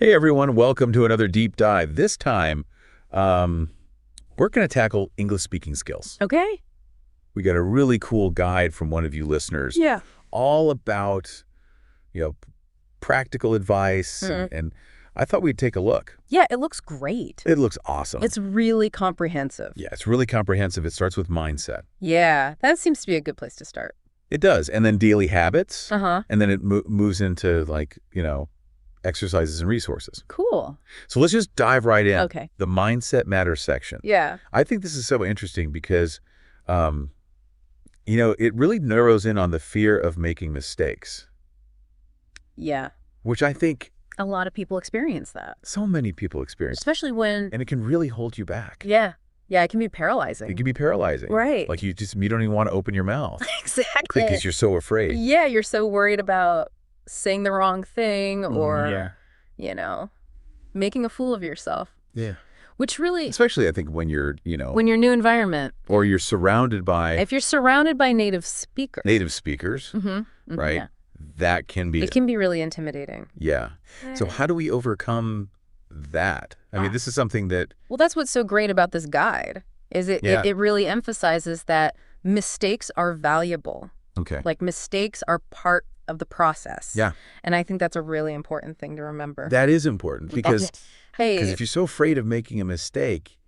Hey everyone, welcome to another deep dive. This time, we're going to tackle English speaking skills. Okay. We got a really cool guide from one of you listeners. Yeah. All about, practical advice, and I thought we'd take a look. Yeah, it looks great. It looks awesome. It's really comprehensive. Yeah, it's really comprehensive. It starts with mindset. Yeah, that seems to be a good place to start. It does. And then daily habits. Uh-huh. And then it moves into exercises and resources. Cool. So let's just dive right in. Okay. The mindset matters section. Yeah. I think this is so interesting because, it really narrows in on the fear of making mistakes. Yeah. Which I think A lot of people experience that. so many people experience. Especially when... And it can really hold you back. Yeah. Yeah, it can be paralyzing. It can be paralyzing. Right. Like you don't even want to open your mouth. Exactly. Because you're so afraid. Yeah, you're so worried about saying the wrong thing or, making a fool of yourself. Yeah. Which really... Especially, I think, when you're, when your new environment. or you're surrounded by... If you're surrounded by native speakers. Native speakers, right? Yeah. That can be... It can be really intimidating. Yeah. So how do we overcome that? I mean, this is something that... Well, that's what's so great about this guide, is it really emphasizes that mistakes are valuable. Okay. Like, mistakes are part of the process. Yeah. And I think that's a really important thing to remember. That is important because if if you're so afraid of making a mistake,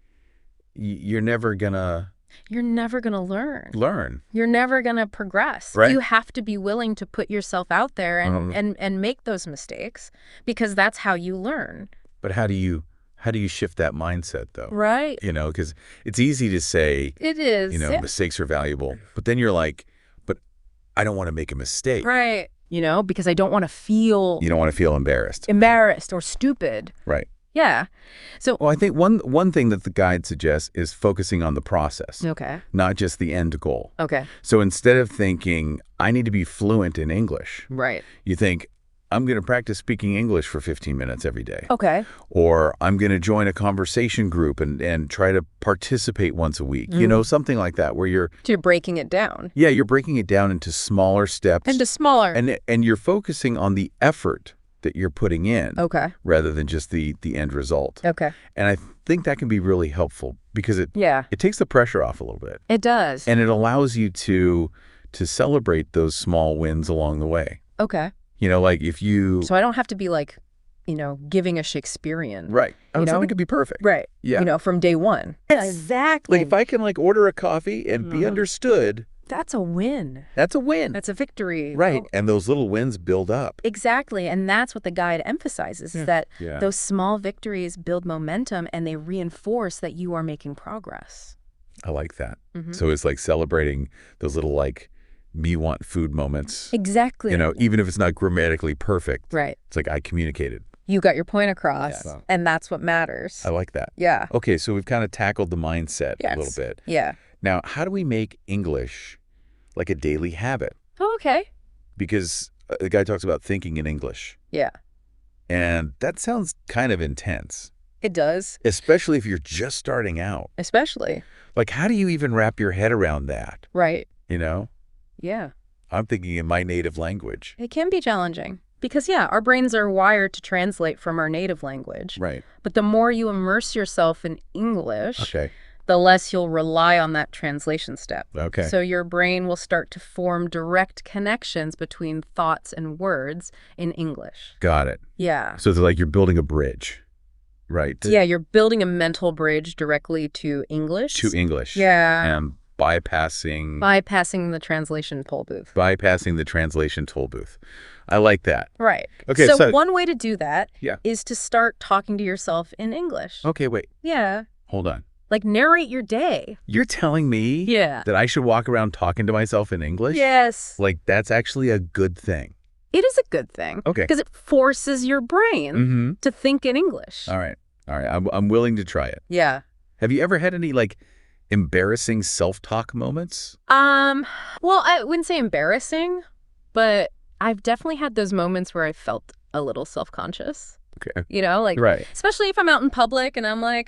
you're never going to... You're never going to learn. You're never going to progress. Right. You have to be willing to put yourself out there and make those mistakes because that's how you learn. But how do you shift that mindset, though? Right. Because it's easy to say, It is. mistakes are valuable. But then you're like, but I don't want to make a mistake. Right. Because I don't want to feel... You don't want to feel embarrassed. Embarrassed or stupid. Right. Yeah. So... Well, I think one thing that the guide suggests is focusing on the process. Okay. Not just the end goal. Okay. So instead of thinking, I need to be fluent in English, Right. you think, I'm going to practice speaking English for 15 minutes every day. Okay. Or I'm going to join a conversation group and try to participate once a week. Something like that where you're... So you're breaking it down. Yeah, you're breaking it down into smaller steps. Into smaller. And you're focusing on the effort that you're putting in. Okay. Rather than just the end result. Okay. And I think that can be really helpful because it takes the pressure off a little bit. It does. And it allows you to celebrate those small wins along the way. Okay. Like if you... So I don't have to be like, giving a Shakespearean. Right. Something could be perfect. Right. Yeah. From day one. Exactly. Like if I can order a coffee and be understood... That's a win. That's a win. That's a victory. Right. Oh. And those little wins build up. Exactly. And that's what the guide emphasizes, is that those small victories build momentum and they reinforce that you are making progress. I like that. So it's like celebrating those little me want food moments. Exactly. Even if it's not grammatically perfect. Right. It's like I communicated. You got your point across, and that's what matters. I like that. Yeah. Okay, so we've kind of tackled the mindset a little bit. Yeah. Now, how do we make English like a daily habit? Oh, okay. Because the guy talks about thinking in English. Yeah. And that sounds kind of intense. It does. Especially if you're just starting out. Especially. Like, how do you even wrap your head around that? Right. Yeah. I'm thinking in my native language. It can be challenging because, our brains are wired to translate from our native language. Right. But the more you immerse yourself in English, okay, the less you'll rely on that translation step. Okay. So your brain will start to form direct connections between thoughts and words in English. Got it. Yeah. So it's like you're building a bridge, right? Yeah, you're building a mental bridge directly to English. To English. Yeah. And bypassing the translation toll booth. Bypassing the translation toll booth. I like that. Right. Okay. So one way to do that Yeah. is to start talking to yourself in English. Okay, wait. Yeah. Hold on. Like narrate your day. You're telling me that I should walk around talking to myself in English? Yes. Like that's actually a good thing. It is a good thing. Okay. Because it forces your brain to think in English. All right. I'm willing to try it. Yeah. Have you ever had any embarrassing self-talk moments? Well, I wouldn't say embarrassing, but I've definitely had those moments where I felt a little self-conscious. Okay. Right. Especially if I'm out in public and I'm like,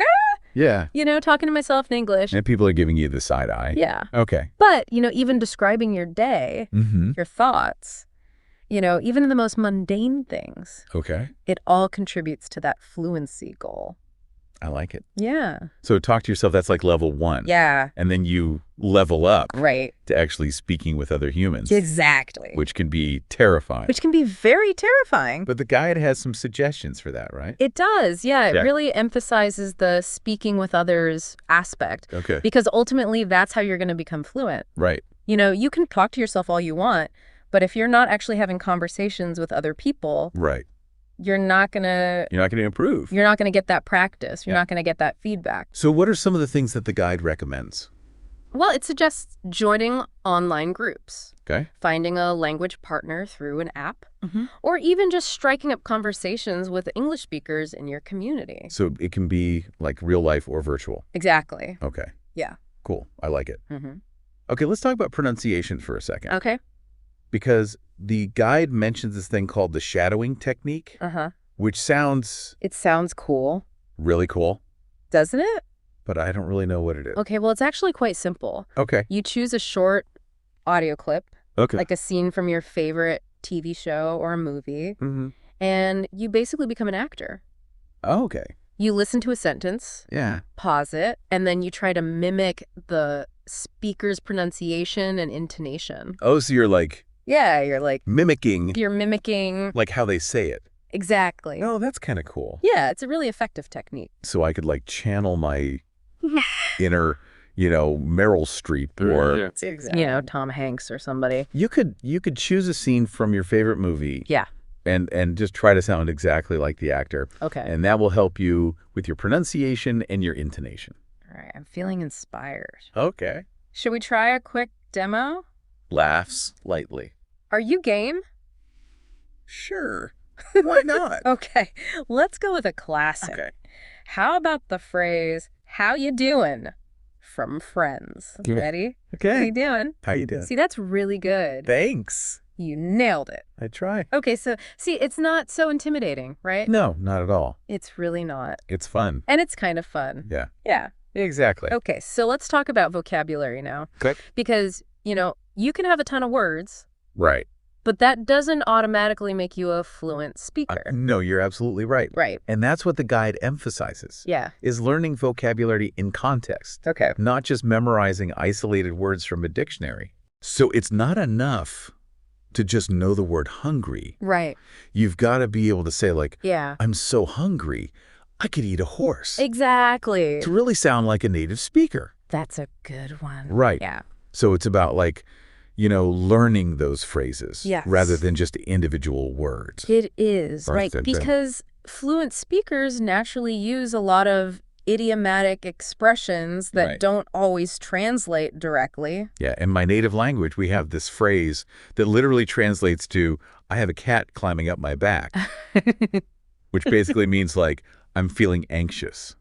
Yeah. Talking to myself in English. And people are giving you the side eye. Yeah. Okay. But, even describing your day, your thoughts, Even in the most mundane things, Okay. it all contributes to that fluency goal. I like it. Yeah. So talk to yourself, that's like level 1. Yeah. And then you level up Right. to actually speaking with other humans. Exactly. Which can be terrifying. Which can be very terrifying. But the guide has some suggestions for that, right? It does, yeah. Yeah. It really emphasizes the speaking with others aspect. Okay. Because ultimately, that's how you're going to become fluent. Right. You can talk to yourself all you want, but if you're not actually having conversations with other people, Right. you're not going to improve. You're not going to get that practice. You're not going to get that feedback. So what are some of the things that the guide recommends? Well, it suggests joining online groups, Okay. finding a language partner through an app, or even just striking up conversations with English speakers in your community. So it can be like real life or virtual. Exactly. Okay. Yeah. Cool. I like it. Mm-hmm. Okay, let's talk about pronunciation for a second. Okay. Because the guide mentions this thing called the shadowing technique, which sounds It sounds cool, really cool, doesn't it? but I don't really know what it is. Okay, well, it's actually quite simple. Okay. You choose a short audio clip, Okay. like a scene from your favorite TV show or a movie, and you basically become an actor. Oh, okay. You listen to a sentence, Yeah. pause it, and then you try to mimic the speaker's pronunciation and intonation. Oh, so you're like Yeah, you're mimicking like how they say it. exactly. Oh, that's kind of cool. Yeah, it's a really effective technique. So I could like channel my inner, Meryl Streep or Tom Hanks or somebody. you could choose a scene from your favorite movie. Yeah. And just try to sound exactly like the actor. Okay. And that will help you with your pronunciation and your intonation. All right, I'm feeling inspired. Okay. Should we try a quick demo? Laughs lightly. Are you game? Sure. Why not? Okay, let's go with a classic. Okay. How about the phrase, "How you doing?" from Friends. Okay. Ready? Okay. How you doing? How you doing? See, that's really good. Thanks. You nailed it. I try. Okay, so see, it's not so intimidating, right? No, not at all. It's really not. It's fun. And it's kind of fun. Yeah. Yeah. Exactly. Okay, so let's talk about vocabulary now. Okay. Because, you can have a ton of words, Right. but that doesn't automatically make you a fluent speaker. No, you're absolutely right. Right. And that's what the guide emphasizes. Yeah. Is learning vocabulary in context. Okay. Not just memorizing isolated words from a dictionary. So it's not enough to just know the word hungry. Right. You've got to be able to say like, Yeah. I'm so hungry, I could eat a horse. Exactly. To really sound like a native speaker. That's a good one. Right. Yeah. So it's about like, learning those phrases Yes. rather than just individual words. It is, right? Right. Because fluent speakers naturally use a lot of idiomatic expressions that Right. don't always translate directly. Yeah, in my native language, we have this phrase that literally translates to, I have a cat climbing up my back, which basically means like, I'm feeling anxious.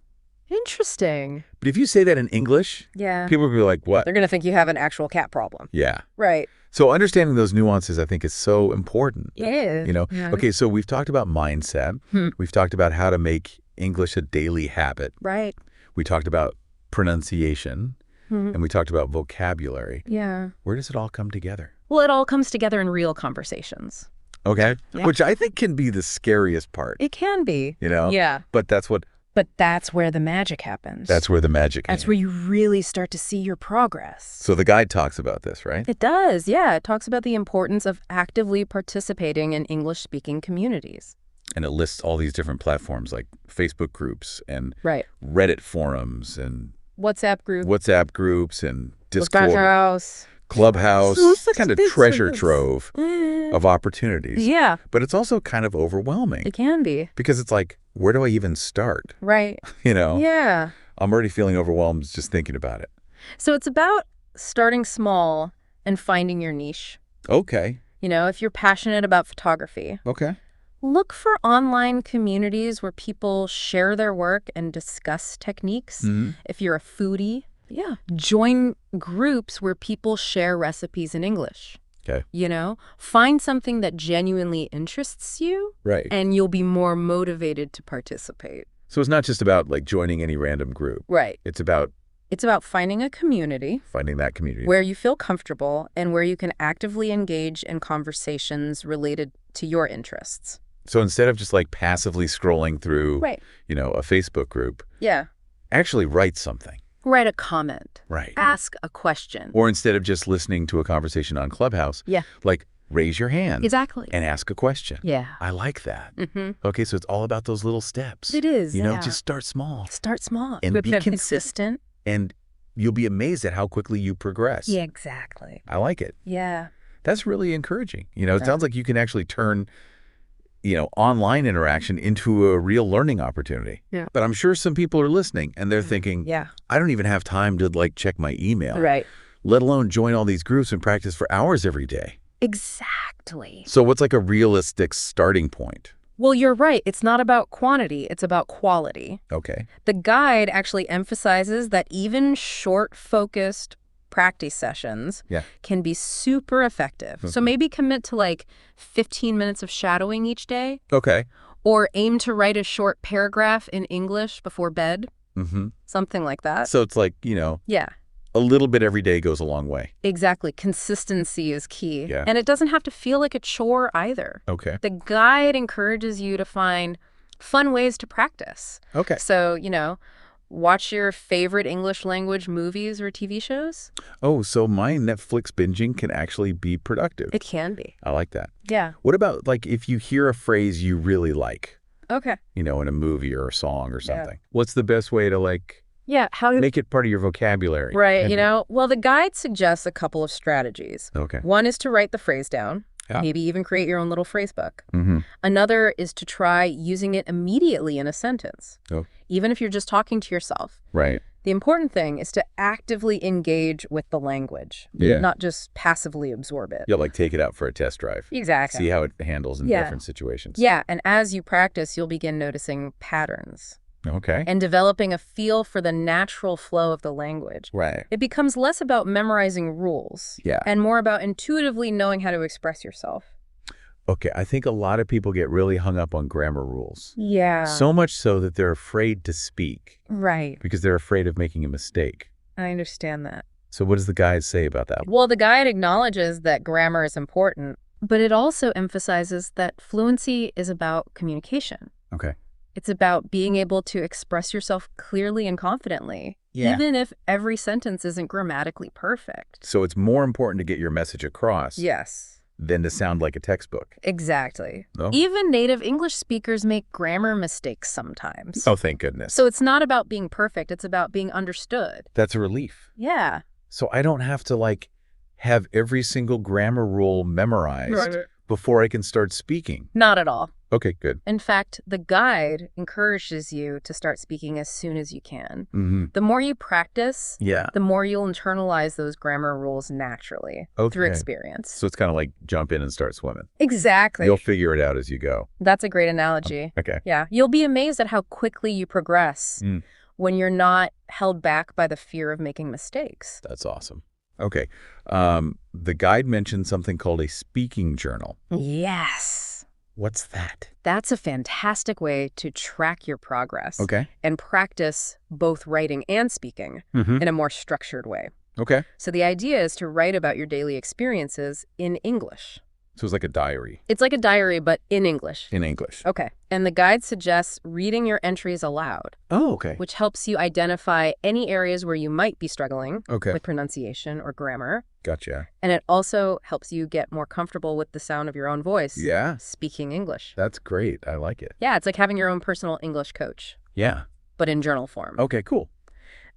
Interesting. But if you say that in English, Yeah. people will be like, what? They're going to think you have an actual cat problem. Yeah. Right. So understanding those nuances, I think, is so important. It is. Yeah. Okay, so we've talked about mindset. We've talked about how to make English a daily habit. Right. We talked about pronunciation, and we talked about vocabulary. Yeah. Where does it all come together? Well, it all comes together in real conversations. Okay? Yeah. Which I think can be the scariest part, It can be. Yeah. But that's where the magic happens. That's where the magic That's came. where you really start to see your progress. So the guide talks about this, right? It does, yeah. It talks about the importance of actively participating in English-speaking communities. And it lists all these different platforms like Facebook groups and Right. Reddit forums and WhatsApp group. WhatsApp groups and Discord, House. Clubhouse, Such kind of big treasure service. trove of opportunities. Yeah, But it's also kind of overwhelming it can be. because it's like, where do I even start? Right. Yeah. I'm already feeling overwhelmed just thinking about it. So it's about starting small and finding your niche. Okay. If you're passionate about photography, Okay. look for online communities where people share their work and discuss techniques. If you're a foodie, join groups where people share recipes in English. Okay. Find something that genuinely interests you, Right. and you'll be more motivated to participate. So it's not just about like joining any random group. Right. It's about It's about finding a community. Finding that community. Where you feel comfortable and where you can actively engage in conversations related to your interests. So instead of just like passively scrolling through, Right. a Facebook group, Yeah. actually write something. Write a comment. Right. Ask a question. Or instead of just listening to a conversation on Clubhouse, Yeah. like raise your hand. Exactly. And ask a question. Yeah. I like that. Mm-hmm. Okay, so it's all about those little steps. It is, Just start small. Start small. And be consistent. And you'll be amazed at how quickly you progress. Yeah, exactly. I like it. Yeah. That's really encouraging. It sounds like you can actually turn, online interaction into a real learning opportunity. Yeah. But I'm sure some people are listening and they're thinking, Yeah. I don't even have time to check my email. Right. Let alone join all these groups and practice for hours every day. Exactly. So what's a realistic starting point? Well, you're right. It's not about quantity. It's about quality. Okay. The guide actually emphasizes that even short, focused practice sessions can be super effective. So maybe commit to 15 minutes of shadowing each day. Okay. Or aim to write a short paragraph in English before bed. Mm-hmm. Something like that. So it's Yeah. a little bit every day goes a long way. Exactly. Consistency is key. Yeah. And it doesn't have to feel like a chore either. Okay. The guide encourages you to find fun ways to practice. Okay. So, watch your favorite English language movies or TV shows. Oh, so my Netflix binging can actually be productive. It can be. I like that. Yeah. What about if you hear a phrase you really like, Okay. in a movie or a song or something? What's the best way to Yeah. How to make it part of your vocabulary? Right. Well, the guide suggests a couple of strategies. Okay. One is to write the phrase down. Yeah. Maybe even create your own little phrase book. Mm-hmm. Another is to try using it immediately in a sentence, Oh. even if you're just talking to yourself. Right. The important thing is to actively engage with the language, not just passively absorb it. Yeah, take it out for a test drive. Exactly. See how it handles in different situations. Yeah, and as you practice, you'll begin noticing patterns Okay. and developing a feel for the natural flow of the language. Right. It becomes less about memorizing rules and more about intuitively knowing how to express yourself. Okay, I think a lot of people get really hung up on grammar rules. Yeah. So much so that they're afraid to speak Right. because they're afraid of making a mistake. I understand that. So what does the guide say about that? Well, the guide acknowledges that grammar is important, but it also emphasizes that fluency is about communication. Okay. It's about being able to express yourself clearly and confidently, even if every sentence isn't grammatically perfect. So it's more important to get your message across Yes. than to sound like a textbook. Exactly. Oh. Even native English speakers make grammar mistakes sometimes. Oh, thank goodness. So it's not about being perfect. It's about being understood. That's a relief. Yeah. So I don't have to have every single grammar rule memorized before I can start speaking. Not at all. Okay, good. In fact, the guide encourages you to start speaking as soon as you can. Mm-hmm. The more you practice, Yeah. the more you'll internalize those grammar rules naturally through experience. So it's kind of like jump in and start swimming. Exactly. You'll figure it out as you go. That's a great analogy. Okay. Yeah. You'll be amazed at how quickly you progress when you're not held back by the fear of making mistakes. That's awesome. Okay. The guide mentioned something called a speaking journal. Yes. What's that? That's a fantastic way to track your progress Okay. and practice both writing and speaking in a more structured way. Okay. So the idea is to write about your daily experiences in English. So it's like a diary It's like a diary, but in English. in English. Okay. And the guide suggests reading your entries aloud, Oh, okay. which helps you identify any areas where you might be struggling Okay. with pronunciation or grammar. Gotcha. And it also helps you get more comfortable with the sound of your own voice Yeah. speaking English. That's great. I like it. Yeah, it's like having your own personal English coach, Yeah. but in journal form. Okay, cool.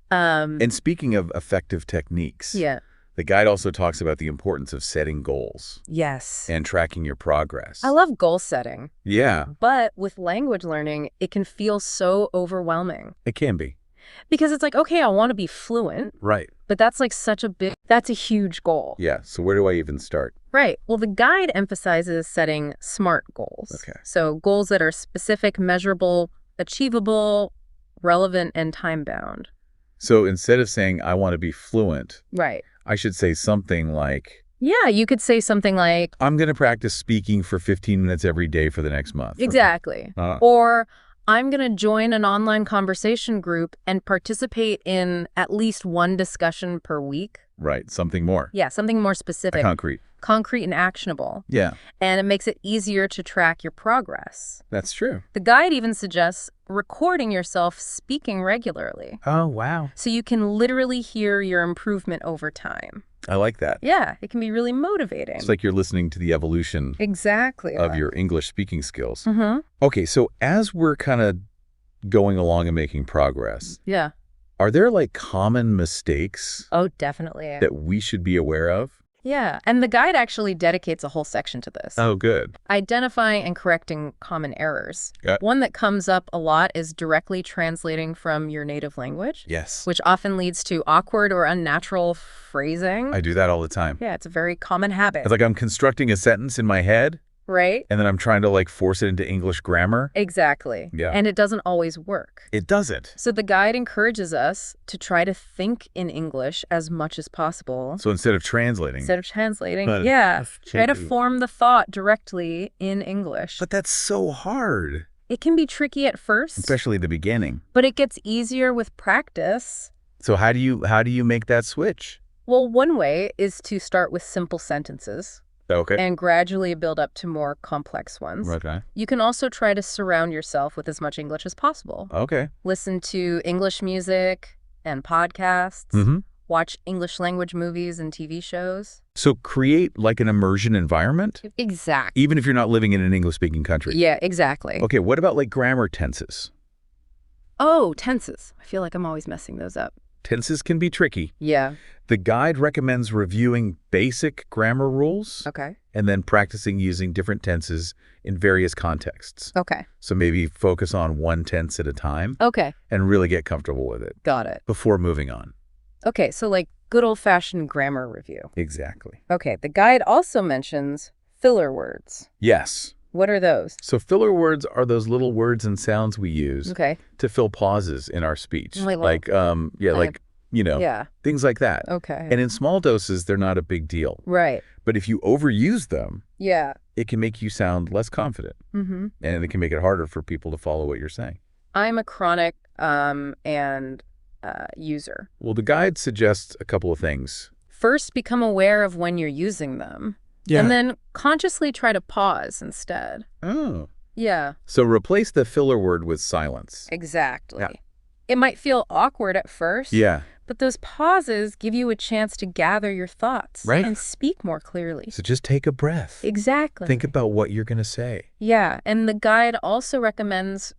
And speaking of effective techniques, Yeah. the guide also talks about the importance of setting goals Yes. and tracking your progress. I love goal setting, Yeah, but with language learning, it can feel so overwhelming it can be. because it's like, okay, I want to be fluent, Right. but that's like that's a huge goal. Yeah. So where do I even start? Right. Well, the guide emphasizes setting SMART goals. Okay. So goals that are specific, measurable, achievable, relevant, and time-bound. So instead of saying I want to be fluent, Right. I should say something like, Yeah, you could say something like, I'm going to practice speaking for 15 minutes every day for the next month. exactly. Uh, Or, I'm going to join an online conversation group and participate in at least one discussion per week. Right, something more. Yeah, something more specific. Concrete. Concrete and actionable. Yeah. And it makes it easier to track your progress. That's true. The guide even suggests recording yourself speaking regularly. Oh, wow. So you can literally hear your improvement over time. I like that. Yeah, it can be really motivating. It's like you're listening to the evolution exactly of your English speaking skills. Mm-hmm. Okay, so as we're kind of going along and making progress, yeah, are there like common mistakes oh, definitely, that we should be aware of? Yeah, and the guide actually dedicates a whole section to this. Oh, good. Identifying and correcting common errors. Yeah. One that comes up a lot is directly translating from your native language. Yes. Which often leads to awkward or unnatural phrasing. I do that all the time. Yeah, it's a very common habit. It's like I'm constructing a sentence in my head. Right? And then I'm trying to like force it into English grammar. Exactly. Yeah. And it doesn't always work. It doesn't. So the guide encourages us to try to think in English as much as possible. So instead of translating. Yeah. Try to form the thought directly in English. But that's so hard. It can be tricky at first. Especially the beginning. But it gets easier with practice. So how do you make that switch? Well, one way is to start with simple sentences. Okay. And gradually build up to more complex ones. Okay. You can also try to surround yourself with as much English as possible. Okay. Listen to English music and podcasts. Mm-hmm. Watch English language movies and TV shows. So create like an immersion environment? Exactly. Even if you're not living in an English-speaking country? Yeah, exactly. Okay, what about like grammar tenses? Oh, tenses. I feel like I'm always messing those up. Tenses can be tricky. Yeah. The guide recommends reviewing basic grammar rules. Okay. And then practicing using different tenses in various contexts. Okay. So maybe focus on one tense at a time. Okay. And really get comfortable with it. Got it. Before moving on. Okay, so like good old-fashioned grammar review. Exactly. Okay, the guide also mentions filler words. Yes. What are those? So filler words are those little words and sounds we use to fill pauses in our speech. Like things like that. Okay. And in small doses, they're not a big deal. Right. But if you overuse them, it can make you sound less confident. Mm-hmm. And it can make it harder for people to follow what you're saying. I'm a chronic user. Well, the guide suggests a couple of things. First, become aware of when you're using them. Yeah. And then consciously try to pause instead. Oh. Yeah. So replace the filler word with silence. Exactly. Yeah. It might feel awkward at first. Yeah. But those pauses give you a chance to gather your thoughts. Right. And speak more clearly. So just take a breath. Exactly. Think about what you're going to say. Yeah. And the guide also recommends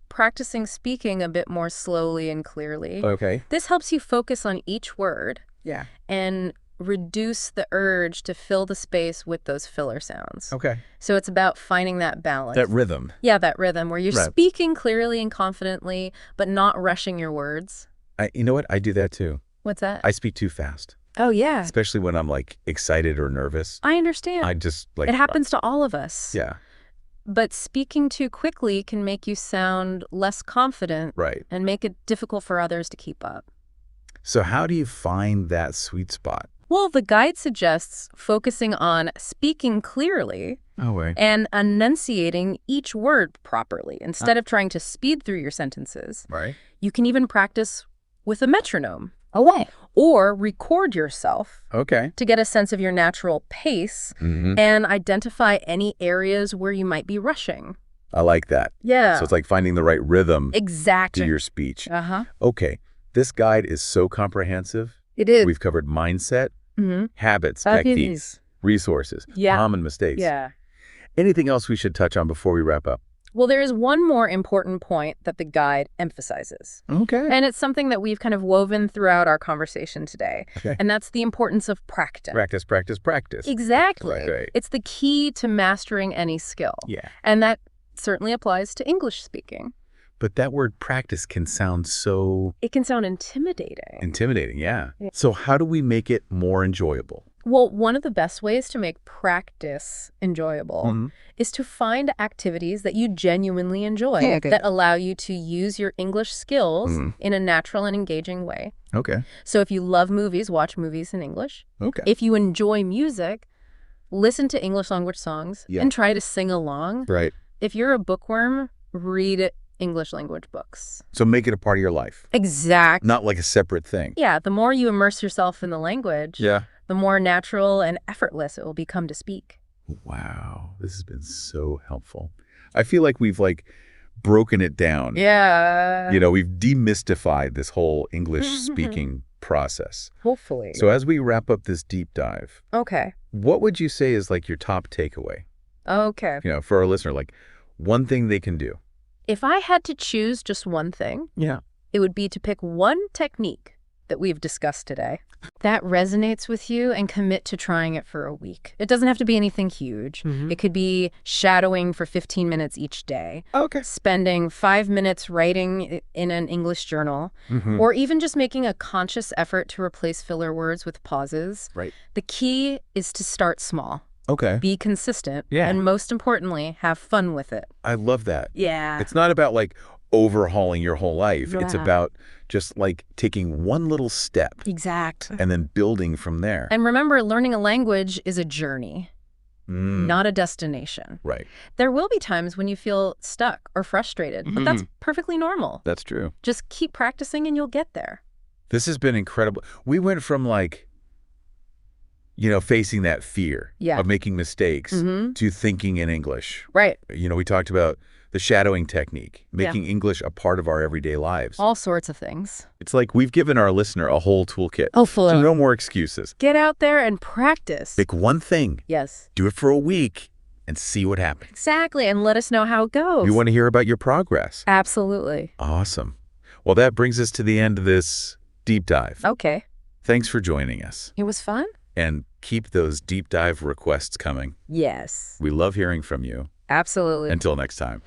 practicing speaking a bit more slowly and clearly. Okay. This helps you focus on each word. Yeah. And reduce the urge to fill the space with those filler sounds. Okay. So it's about finding that balance. That rhythm. Yeah, that rhythm where you're speaking clearly and confidently, but not rushing your words. You know what? I do that too. What's that? I speak too fast. Oh, yeah. Especially when I'm like excited or nervous. I understand. I just like... It happens to all of us. Yeah. But speaking too quickly can make you sound less confident. Right. And make it difficult for others to keep up. So how do you find that sweet spot? Well, the guide suggests focusing on speaking clearly and enunciating each word properly instead of trying to speed through your sentences. Right. You can even practice with a metronome. Or record yourself to get a sense of your natural pace and identify any areas where you might be rushing. I like that. Yeah. So it's like finding the right rhythm to your speech. Uh-huh. Okay. This guide is so comprehensive. It is. We've covered mindset, habits, techniques, resources, common mistakes. Yeah. Anything else we should touch on before we wrap up? Well, there is one more important point that the guide emphasizes. Okay. And it's something that we've kind of woven throughout our conversation today. Okay. And that's the importance of practice. Practice, practice, practice. Exactly. Right. It's the key to mastering any skill. Yeah. And that certainly applies to English speaking. But that word practice can sound so... It can sound intimidating. Intimidating, yeah. So how do we make it more enjoyable? Well, one of the best ways to make practice enjoyable is to find activities that you genuinely enjoy that allow you to use your English skills in a natural and engaging way. Okay. So if you love movies, watch movies in English. Okay. If you enjoy music, listen to English language songs and try to sing along. Right. If you're a bookworm, read English language books. So make it a part of your life, Exactly. not like a separate thing. Yeah, the more you immerse yourself in the language, Yeah. the more natural and effortless it will become to speak. Wow, this has been so helpful. I feel like we've broken it down. Yeah. We've demystified this whole English speaking process. Hopefully. So as we wrap up this deep dive, Okay. what would you say is your top takeaway? Okay. For our listener, one thing they can do. If I had to choose just one thing, Yeah. it would be to pick one technique that we've discussed today that resonates with you and commit to trying it for a week. It doesn't have to be anything huge. It could be shadowing for 15 minutes each day, Okay. spending 5 minutes writing in an English journal, or even just making a conscious effort to replace filler words with pauses. Right. The key is to start small, Okay. be consistent, Yeah. and most importantly, have fun with it. I love that. Yeah. It's not about overhauling your whole life. It's Yeah. about just taking one little step Exactly. and then building from there. And remember, learning a language is a journey, not a destination. Right. There will be times when you feel stuck or frustrated, but that's perfectly normal. That's true. Just keep practicing and you'll get there. This has been incredible. We went from facing that fear Yeah. of making mistakes to thinking in English. Right. We talked about the shadowing technique, making English a part of our everyday lives. All sorts of things. It's like we've given our listener a whole toolkit. Oh, full So of. no more excuses. Get out there and practice. Pick one thing, Yes. do it for a week, and see what happens. Exactly. And let us know how it goes. We want to hear about your progress. Absolutely. Awesome. Well, that brings us to the end of this deep dive. Okay. Thanks for joining us. It was fun? And keep those deep dive requests coming. Yes. We love hearing from you. Absolutely. Until next time.